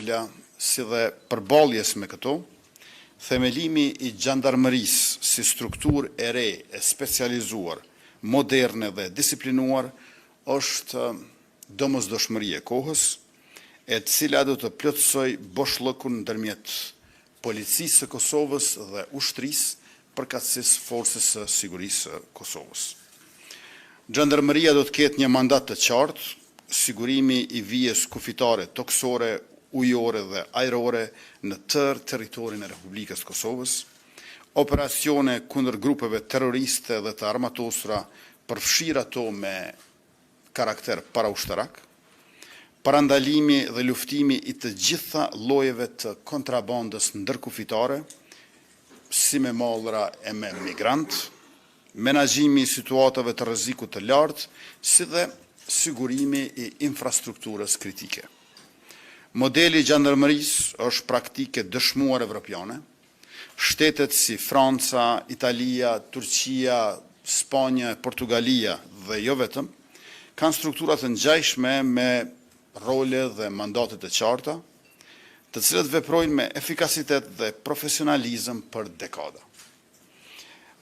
vogla si dhe përballjes me këto, themelimi i gjandarmërisë si strukturë e re e specializuar, moderne dhe disiplinuar është domosdoshmëri e kohës, e cila do të plotësoj boshllëkun ndërmjet policisë së Kosovës dhe ushtrisë, përkatësisë forcës së sigurisë së Kosovës. Gjandarmëria do të ketë një mandat të qartë, sigurimi i vijës kufitare toksore, ujore dhe ajrore në tërë territorin e Republikës Kosovës, operacione kundër grupeve terroriste dhe të armatosura, përfshirë ato me karakter paraushtarak, parandalimi dhe luftimi i të gjitha llojeve të kontrabandës ndërkufitare, si me mallra e me migrant, menaxhimi i situatave të rrezikut të lartë, si dhe sigurimi i infrastrukturës kritike. Modeli i gjandarmërisë është praktike dëshmuar evropiane. Shtetet si Franca, Italia, Turqia, Spanja, Portugalia dhe jo vetëm, kanë struktura të ngjashme me role dhe mandate të qarta, të cilët veprojnë me efikasitet dhe profesionalizëm për dekada.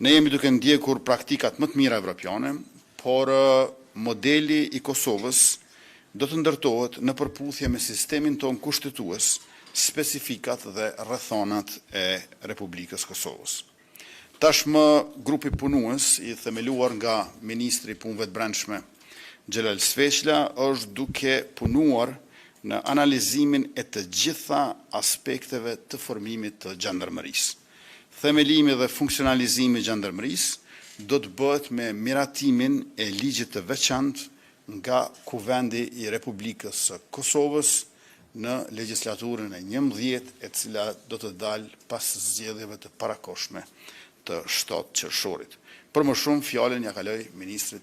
Ne jemi duke ndjekur praktikat më të mira evropiane, por modeli i Kosovës do të ndërtohet në përputhje me sistemin ton kushtetues, specifikat dhe rrethonat e Republikës Kosovës. Tashmë grupi punues i themeluar nga Ministri i Punëve të Brendshme Xhelal Sveqla është duke punuar në analizimin e të gjitha aspekteve të formimit të gjandarmërisë. Themelimi dhe funksionalizimi i gjandarmërisë do të bëhet me miratimin e ligjit të veçantë nga Kuvendi i Republikës së Kosovës në legjislaturën e 11, e cila do të dalë pas zgjedhjeve të parakohshme të 7 qershorit. Për më shumë fjalën ja kaloj ministrit